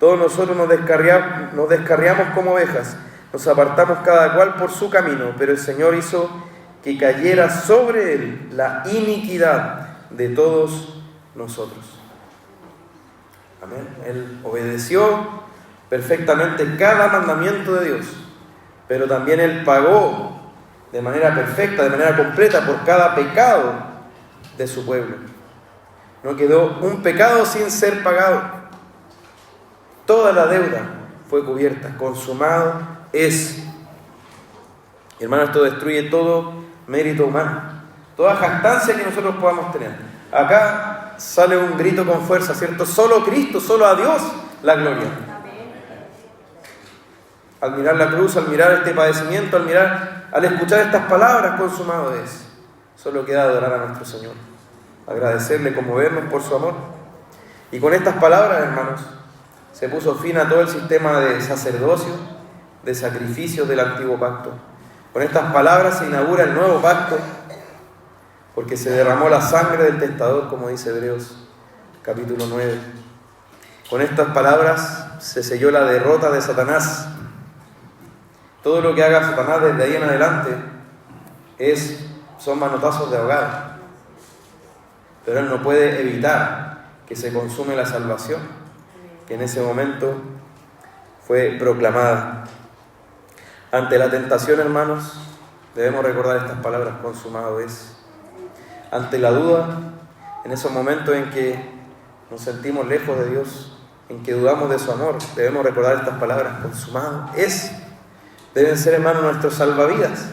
Todos nosotros nos descarriamos como ovejas, nos apartamos cada cual por su camino, pero el Señor hizo que cayera sobre Él la iniquidad de todos nosotros. Amén. Él obedeció perfectamente cada mandamiento de Dios, pero también Él pagó de manera perfecta, de manera completa, por cada pecado de su pueblo. No quedó un pecado sin ser pagado. Toda la deuda fue cubierta, consumado es. Hermano, esto destruye todo mérito humano, toda jactancia que nosotros podamos tener. Acá sale un grito con fuerza, ¿cierto? Solo Cristo, solo a Dios la gloria. Al mirar la cruz, al mirar este padecimiento, al escuchar estas palabras, consumado es. Solo queda adorar a nuestro Señor, agradecerle, conmovernos por su amor. Y con estas palabras, hermanos, se puso fin a todo el sistema de sacerdocio, de sacrificios del antiguo pacto. Con estas palabras se inaugura el nuevo pacto, porque se derramó la sangre del tentador, como dice Hebreos capítulo 9. Con estas palabras se selló la derrota de Satanás. Todo lo que haga Satanás desde ahí en adelante son manotazos de ahogado. Pero él no puede evitar que se consume la salvación, que en ese momento fue proclamada. Ante la tentación, hermanos, debemos recordar estas palabras: consumado es. Ante la duda, en esos momentos en que nos sentimos lejos de Dios, en que dudamos de su amor, debemos recordar estas palabras: consumado es. Deben ser, hermanos, nuestros salvavidas.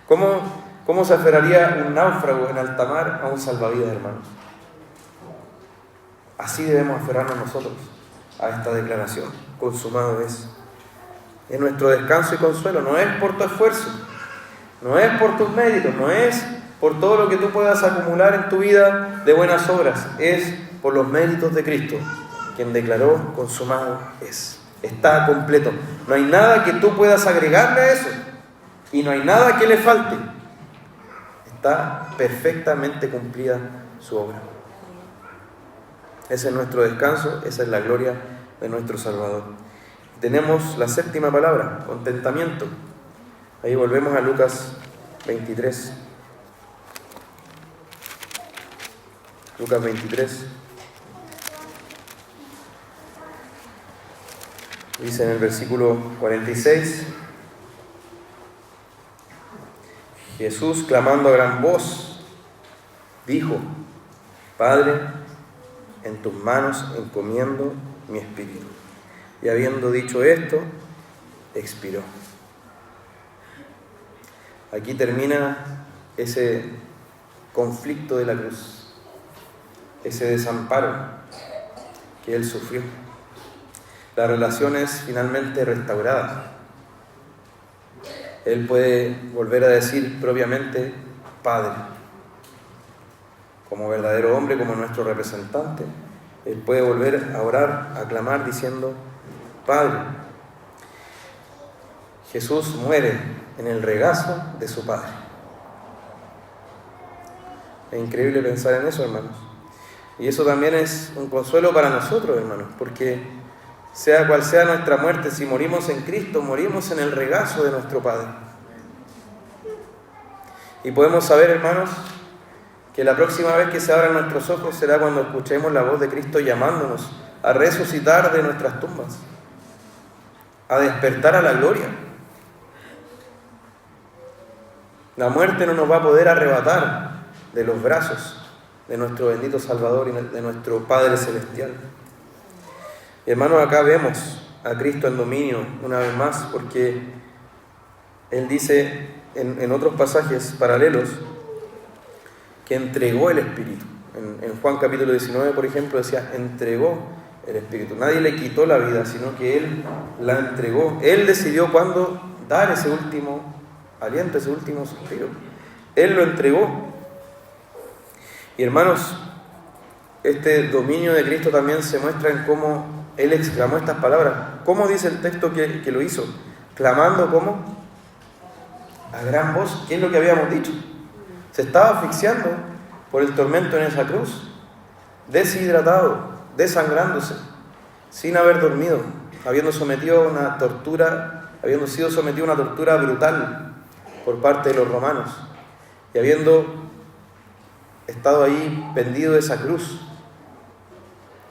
¿Cómo se aferraría un náufrago en alta mar a un salvavidas, hermanos? Así debemos aferrarnos nosotros a esta declaración: consumado es. Es nuestro descanso y consuelo. No es por tu esfuerzo, no es por tus méritos, no es por todo lo que tú puedas acumular en tu vida de buenas obras. Es por los méritos de Cristo, quien declaró: consumado es. Está completo. No hay nada que tú puedas agregarle a eso, y no hay nada que le falte. Está perfectamente cumplida su obra. Ese es nuestro descanso, esa es la gloria de nuestro Salvador. Tenemos la séptima palabra: contentamiento. Ahí volvemos a Lucas 23. Lucas 23. Dice en el versículo 46: Jesús, clamando a gran voz, dijo: Padre, en tus manos encomiendo mi espíritu. Y habiendo dicho esto, expiró. Aquí termina ese conflicto de la cruz, ese desamparo que Él sufrió. La relación es finalmente restaurada. Él puede volver a decir propiamente: Padre. Como verdadero hombre, como nuestro representante, Él puede volver a orar, a clamar diciendo: Padre. Jesús muere en el regazo de su Padre. Es increíble pensar en eso, hermanos. Y eso también es un consuelo para nosotros, hermanos, porque sea cual sea nuestra muerte, si morimos en Cristo, morimos en el regazo de nuestro Padre. Y podemos saber, hermanos, que la próxima vez que se abran nuestros ojos será cuando escuchemos la voz de Cristo llamándonos a resucitar de nuestras tumbas, a despertar a la gloria. La muerte no nos va a poder arrebatar de los brazos de nuestro bendito Salvador y de nuestro Padre Celestial. Y hermanos, acá vemos a Cristo en dominio una vez más, porque Él dice en otros pasajes paralelos que entregó el Espíritu. En Juan capítulo 19, por ejemplo, decía, entregó el Espíritu. Nadie le quitó la vida, sino que Él la entregó. Él decidió cuándo dar ese último aliento, ese último suspiro. Él lo entregó. Y hermanos, este dominio de Cristo también se muestra en cómo Él exclamó estas palabras. ¿Cómo dice el texto que lo hizo? Clamando, ¿cómo? A gran voz. ¿Qué es lo que habíamos dicho? Se estaba asfixiando por el tormento en esa cruz, deshidratado, desangrándose, sin haber dormido, habiendo sido sometido a una tortura brutal por parte de los romanos, y habiendo estado ahí pendido de esa cruz,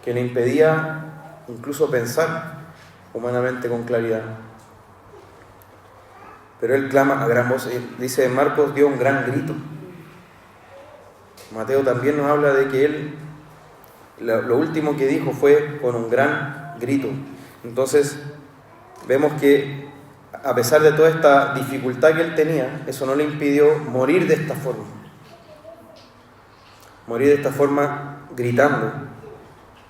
que le impedía incluso pensar humanamente con claridad. Pero Él clama a gran voz. Dice en Marcos, dio un gran grito. Mateo también nos habla de que Él, lo último que dijo fue con un gran grito. Entonces, vemos que a pesar de toda esta dificultad que Él tenía, eso no le impidió morir de esta forma. Morir de esta forma gritando,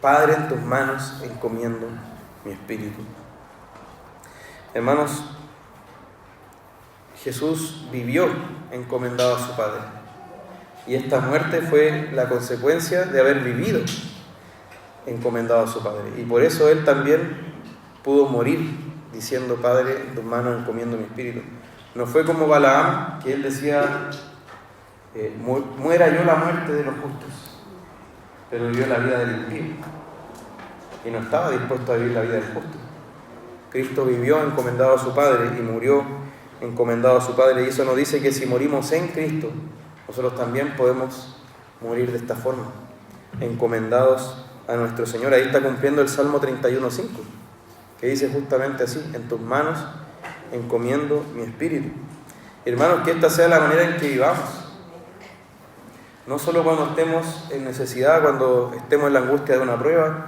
Padre, en tus manos encomiendo mi espíritu. Hermanos, Jesús vivió encomendado a su Padre. Y esta muerte fue la consecuencia de haber vivido encomendado a su Padre. Y por eso Él también pudo morir diciendo, Padre, en tus manos encomiendo mi espíritu. No fue como Balaam, que él decía, muera yo la muerte de los justos, pero vivió la vida del impío. Y no estaba dispuesto a vivir la vida del justo. Cristo vivió encomendado a su Padre y murió encomendado a su Padre. Y eso nos dice que si morimos en Cristo, nosotros también podemos morir de esta forma, encomendados a nuestro Señor. Ahí está cumpliendo el Salmo 31:5, que dice justamente así, en tus manos encomiendo mi espíritu. Hermanos, que esta sea la manera en que vivamos. No solo cuando estemos en necesidad, cuando estemos en la angustia de una prueba,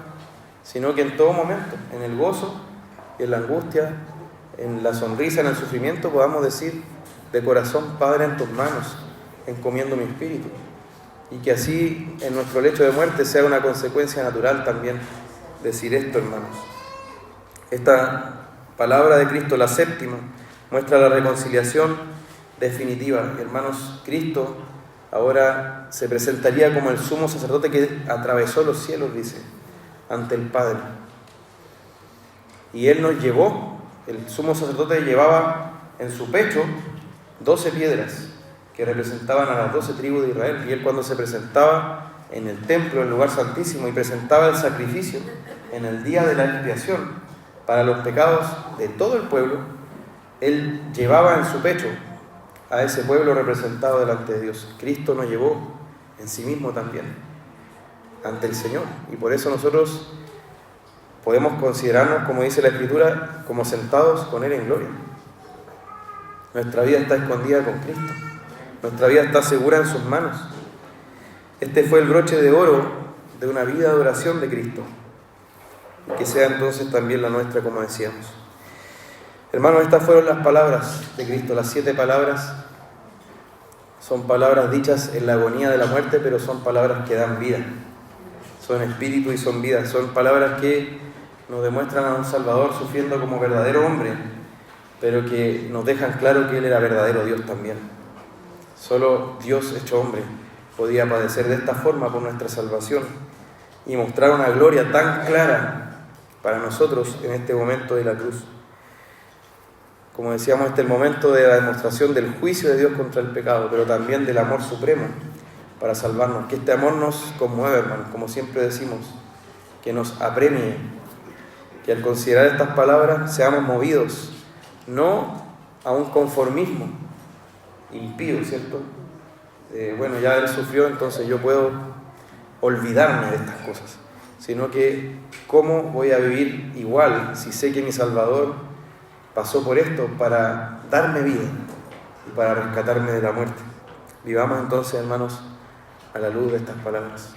sino que en todo momento, en el gozo y en la angustia, en la sonrisa, en el sufrimiento, podamos decir de corazón, Padre, en tus manos encomiendo mi espíritu. Y que así en nuestro lecho de muerte sea una consecuencia natural también decir esto, hermanos. Esta palabra de Cristo, la séptima, muestra la reconciliación definitiva. Hermanos, Cristo ahora se presentaría como el sumo sacerdote que atravesó los cielos, dice, ante el Padre. Y Él nos llevó, el sumo sacerdote llevaba en su pecho 12 piedras que representaban a las 12 tribus de Israel. Y Él, cuando se presentaba en el templo, en el lugar santísimo, y presentaba el sacrificio en el día de la expiación para los pecados de todo el pueblo, Él llevaba en su pecho a ese pueblo representado delante de Dios. Cristo nos llevó en sí mismo también ante el Señor. Y por eso nosotros podemos considerarnos, como dice la Escritura, como sentados con Él en gloria. Nuestra vida está escondida con Cristo. Nuestra vida está segura en sus manos. Este fue el broche de oro de una vida de oración de Cristo. Y que sea entonces también la nuestra, como decíamos. Hermanos, estas fueron las palabras de Cristo, las 7 palabras. Son palabras dichas en la agonía de la muerte, pero son palabras que dan vida. Son espíritu y son vida. Son palabras que nos demuestran a un Salvador sufriendo como verdadero hombre, pero que nos dejan claro que Él era verdadero Dios también. Solo Dios hecho hombre podía padecer de esta forma por nuestra salvación y mostrar una gloria tan clara para nosotros en este momento de la cruz. Como decíamos, este es el momento de la demostración del juicio de Dios contra el pecado, pero también del amor supremo para salvarnos. Que este amor nos conmueve, hermanos, como siempre decimos, que nos apremie, que al considerar estas palabras seamos movidos, no a un conformismo impío, ¿cierto? Bueno, ya Él sufrió, entonces yo puedo olvidarme de estas cosas, sino que ¿cómo voy a vivir igual si sé que mi Salvador pasó por esto para darme vida y para rescatarme de la muerte? Vivamos entonces, hermanos, a la luz de estas palabras.